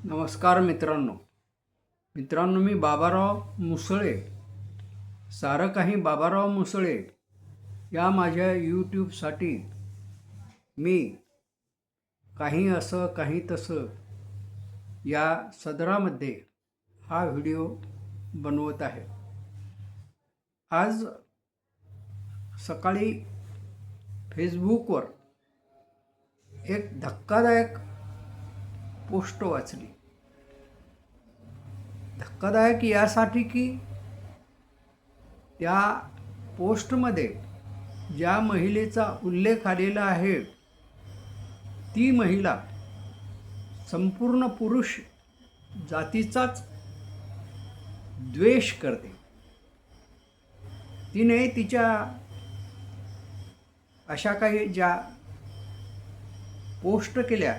नमस्कार मित्रांनो मी बाबाराव मुसळे. सारं काही बाबाराव मुसळे या माझ्या यूट्यूबसाठी मी काही असं काही तसं या सदरामध्ये हा व्हिडिओ बनवत आहे. आज सकाळी फेसबुकवर एक धक्कादायक पोस्ट वाचली. धक्कादायक यासाठी की त्या पोस्टमध्ये ज्या महिलेचा उल्लेख आलेला आहे ती महिला संपूर्ण पुरुष जातीचाच द्वेष करते. तिने तिच्या अशा काही ज्या पोस्ट केल्या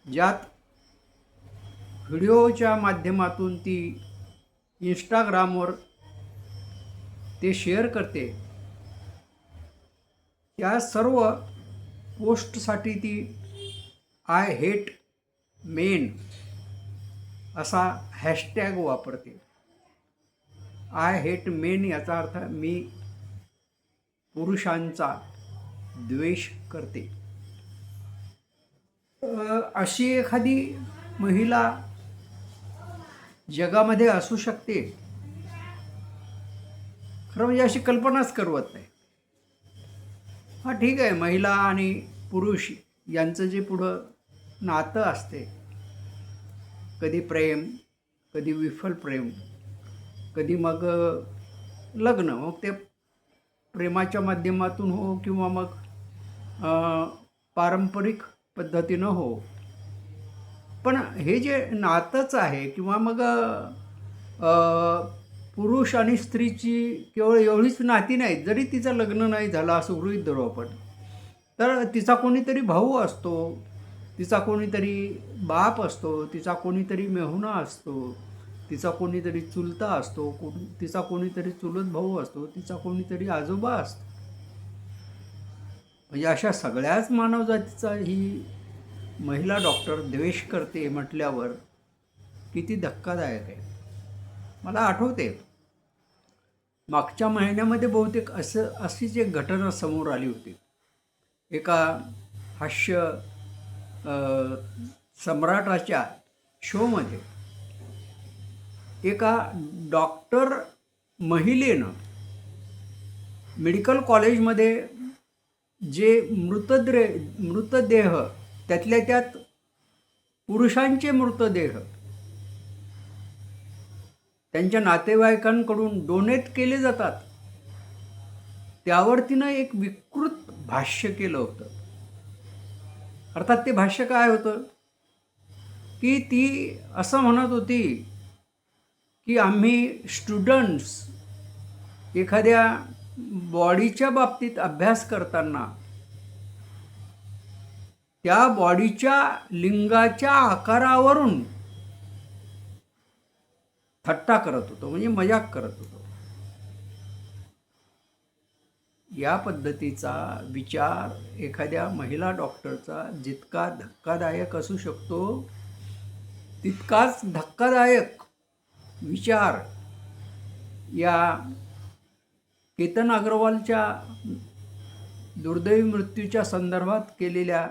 ज्यात व्हिडिओच्या माध्यमातून ती इंस्टाग्रामवर ते शेअर करते, त्या सर्व पोस्टसाठी ती आय हेट मेन असा हॅशटॅग वापरते. आय हेट मेन याचा अर्थ मी पुरुषांचा द्वेष करते. अशी एखादी महिला जगामध्ये असू शकते खरं म्हणजे अशी कल्पनाच करवत नाही. हा ठीक आहे, महिला आणि पुरुष यांचं जे पुढं नातं असते, कधी प्रेम, कधी विफल प्रेम, कधी मग लग्न, मग ते प्रेमाच्या माध्यमातून हो किंवा मग पारंपरिक पद्धतीनं हो, पण हे जे नातंच आहे किंवा मग पुरुष आणि स्त्रीची केवळ एवढीच नाती नाहीत. जरी तिचं लग्न नाही झालं असं गृहीत धरू आपण, तर तिचा कोणीतरी भाऊ असतो, तिचा कोणीतरी बाप असतो, तिचा कोणीतरी मेहुणा असतो, तिचा कोणीतरी चुलता असतो, तिचा कोणीतरी चुलत भाऊ असतो, तिचा कोणीतरी आजोबा असतो. म्हणजे अशा सगळ्याच मानवजातीचा ही महिला डॉक्टर द्वेष करते म्हटल्यावर किती धक्कादायक आहे. मला आठवते मागच्या महिन्यामध्ये बहुतेक अशीच एक घटना समोर आली होती. एका हास्य सम्राटाच्या शोमध्ये एका डॉक्टर महिलेनं मेडिकल कॉलेजमध्ये जे मृतदेह त्यातल्या त्यात पुरुषांचे मृतदेह त्यांच्या नातेवाईकांकडून डोनेट केले जातात, त्यावर तिनं एक विकृत भाष्य केलं होतं. अर्थात ते भाष्य काय होतं की ती असं म्हणत होती की आम्ही स्टुडंट्स एखाद्या बॉडीच्या बाबतीत अभ्यास करताना त्या बॉडीच्या लिंगाच्या आकारावरून थट्टा करत होतो, म्हणजे मजाक करत होतो. या पद्धतीचा विचार एखाद्या महिला डॉक्टरचा जितका धक्कादायक असू शकतो तितकाच धक्कादायक विचार या केतन अग्रवालच्या दुर्दैवी मृत्यूच्या संदर्भात केलेल्या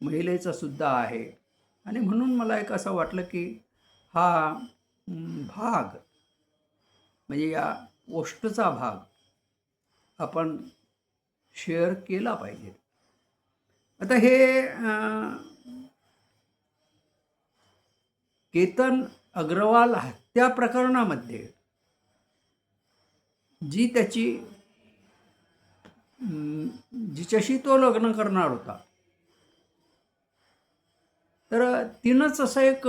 महिलेचा सुद्धा आहे. आणि म्हणून मला एक असं वाटलं की हा भाग म्हणजे या पोस्टचा भाग आपण शेअर केला पाहिजे. आता हे केतन अग्रवाल हत्या प्रकरणामध्ये जी जिच्याशी तो लग्न करणार होता, तर तिनंच असं एक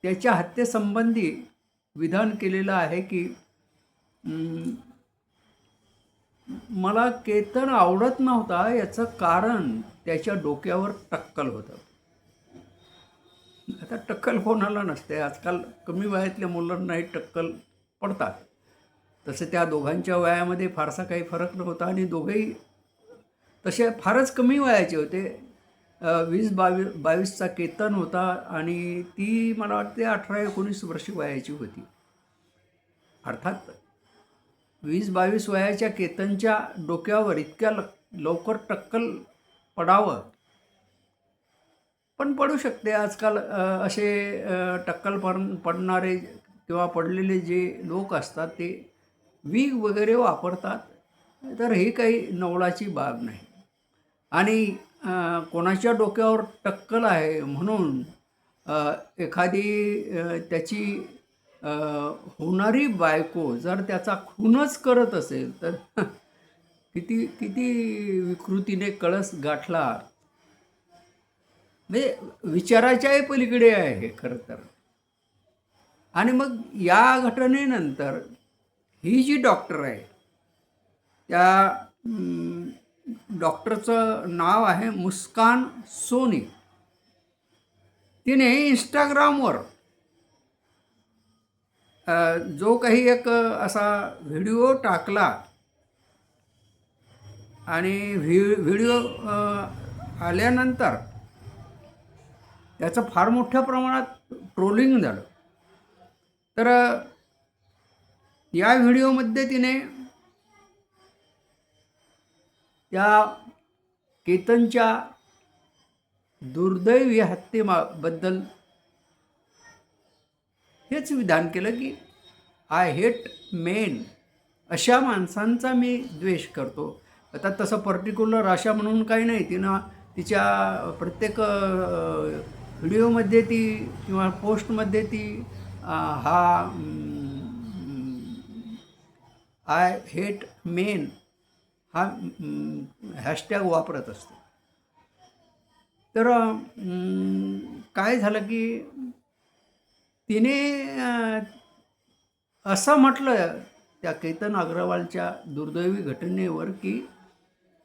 त्याच्या हत्येसंबंधी विधान केलेलं आहे की मला केतन आवडत नव्हता याचं कारण त्याच्या डोक्यावर टक्कल होतं. आता टक्कल कोणाला नसते, आजकाल कमी वयातल्या मुलांनाही टक्कल पडतात. तसे त्या दोघांच्या वयामध्ये फारसा काही फरक नव्हता आणि दोघेही तसे फारच कमी वयाचे होते. 20-22चा केतन होता आणि ती मला वाटते 18-19 वर्ष वयाची होती. अर्थात 20-22 वयाच्या केतनच्या डोक्यावर इतक्या लवकर टक्कल पडावं, पण पडू शकते. आजकाल असे टक्कल पडणारे किंवा पडलेले जे लोक असतात ते वीग वगैरे वापरतात. तर ही काही नवलाची बाब नाही. आणि कोणाच्या डोक्यावर टक्कल आहे म्हणून एखादी त्याची अ, होणारी बायको जर त्याचा खूनच करत असेल तर किती किती विकृतीने कळस गाठला. म्हणजे विचाराच्याही पलीकडे आहे हे खरं तर. आणि मग या घटनेनंतर ही जी डॉक्टर आहे त्या डॉक्टरचं नाव आहे मुस्कान सोनी. तिने इंस्टाग्रामवर जो काही एक असा व्हिडिओ टाकला आणि व्हिडिओ आल्यानंतर त्याचं फार मोठ्या प्रमाणात ट्रोलिंग झालं. तर या व्हिडिओमध्ये तिने त्या केतनच्या दुर्दैवी हत्येबद्दल हेच विधान केलं की आय हेट मेन. अशा माणसांचा मी द्वेष करतो. आता तसं पर्टिक्युलर अशा म्हणून काही नाही. तिनं तिच्या प्रत्येक व्हिडिओमध्ये ती किंवा पोस्टमध्ये ती हा आय हेट मेन हा हॅशटॅग वापरत असते. तर काय झालं की तिने असं म्हटलं त्या केतन अग्रवालच्या दुर्दैवी घटनेवर की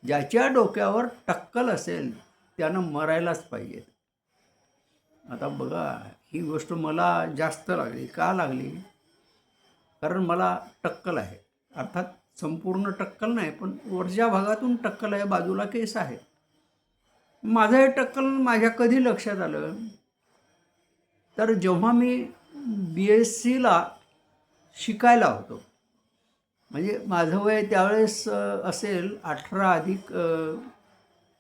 ज्याच्या डोक्यावर टक्कल असेल त्यानं मरायलाच पाहिजे. आता बघा, ही गोष्ट मला जास्त लागली. का लागली? कारण मला टक्कल आहे. अर्थात संपूर्ण टक्कल नाही, पण वरच्या भागातून टक्कल आहे, बाजूला केस आहे. माझं हे टक्कल माझ्या कधी लक्षात आलं तर जेव्हा मी BScला शिकायला होतो. म्हणजे माझं वय त्यावेळेस असेल 18 अधिक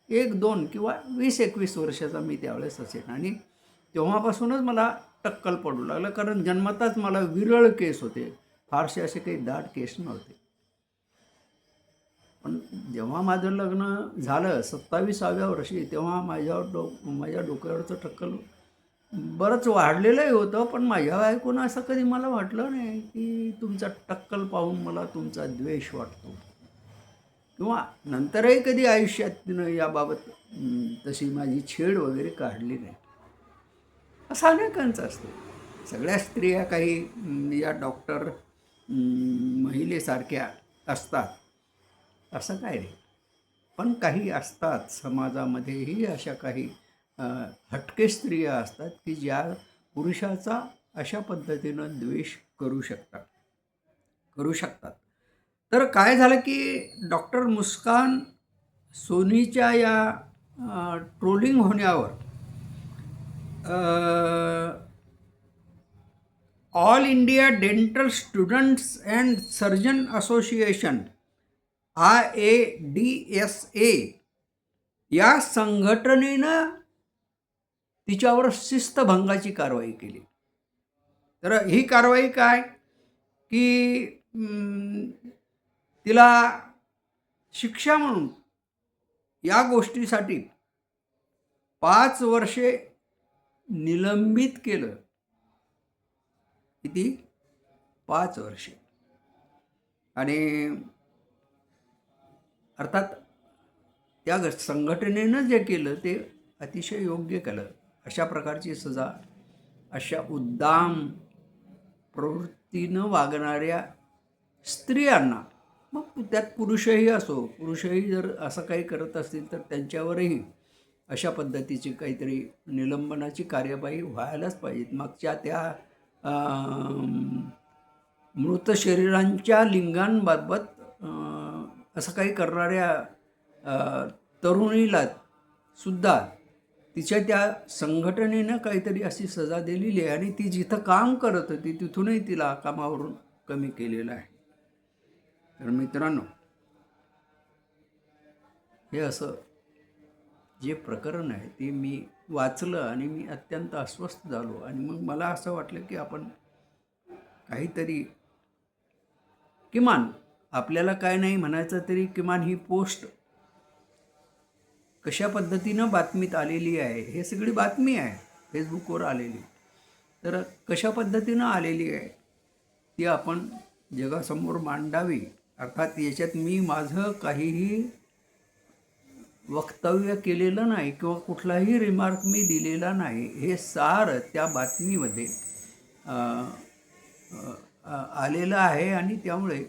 1-2 किंवा 20-21 वर्षाचा मी त्यावेळेस असेल. आणि तेव्हापासूनच मला टक्कल पडू लागलं. कारण जन्मताच मला विरळ केस होते, फारसे असे काही दाट केस नव्हते. पण जेव्हा माझं लग्न झालं 27व्या वर्षी, तेव्हा माझ्या डोक्यावरचं टक्कल बरंच वाढलेलंही होतं. पण माझ्या बायकोनं असं कधी मला वाटलं नाही की तुमचा टक्कल पाहून मला तुमचा द्वेष वाटतो. किंवा नंतरही कधी आयुष्यात तिनं याबाबत तशी माझी छेड वगैरे काढली नाही. असं अनेकांचं असतं. सगळ्या स्त्रिया काही या डॉक्टर महिलेसारख्या असतात असं काय नाही. पण काही असतात समाजामध्येही अशा काही हटके स्त्रिया असतात की ज्या पुरुषाचा अशा पद्धतीनं द्वेष करू शकतात. तर काय झालं की डॉक्टर मुस्कान सोनीच्या या ट्रोलिंग होण्यावर all India dental students and surgeon association IADSA या संघटनेनं तिच्यावर शिस्तभंगाची कारवाई केली. तर ही कारवाई काय की तिला शिक्षा म्हणून या गोष्टीसाठी 5 वर्षे निलंबित केलं. किती? 5 वर्षे. आणि अर्थात त्या संघटनेनं जे केलं ते अतिशय योग्य केलं. अशा प्रकारची सजा अशा उद्दाम प्रवृत्तीनं वागणाऱ्या स्त्रियांना, मग त्यात पुरुषही असो, पुरुषही जर असं काही करत असतील तर त्यांच्यावरही अशा पद्धतीची काहीतरी निलंबनाची कार्यवाही व्हायलाच पाहिजे. मागच्या त्या मृत शरीरांच्या लिंगांबाबत असं काही करणाऱ्या तरुणीला सुद्धा तिच्या त्या संघटनेनं काहीतरी अशी सजा दिलेली आहे आणि ती जिथं काम करत होती तिथूनही तिला कामावरून कमी केलेलं आहे. तर मित्रांनो, हे असं जे प्रकरण आहे ते मी वाचलं आणि मी अत्यंत अस्वस्थ झालो आणि मग मला असं वाटलं की आपण काहीतरी किमान आपल्याला काय नाही म्हणायचं तरी किमान ही पोस्ट कशा पद्धतीनं बातमीत आलेली आहे, हे सगळी बातमी आहे फेसबुकवर आलेली, तर कशा पद्धतीनं आलेली आहे ती आपण जगासमोर मांडावी. अर्थात याच्यात मी माझं काहीही वक्तव्य केलेलं नाही किंवा कुठलाही रिमार्क मी दिलेला नाही. हे सार त्या बातमीमध्ये आलेलं आहे आणि त्यामुळे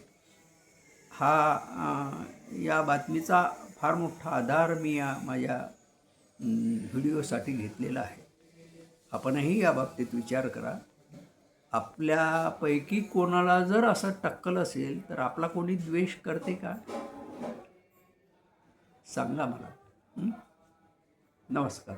या बातमीचा फार मोठा आधार मी या माझ्या व्हिडिओसाठी घेतलेला आहे. आपणही या बाबतीत विचार करा. आपल्यापैकी कोणाला जर असं टक्कल असेल तर आपला कोणी द्वेष करते का? सांगा मला. नमस्कार.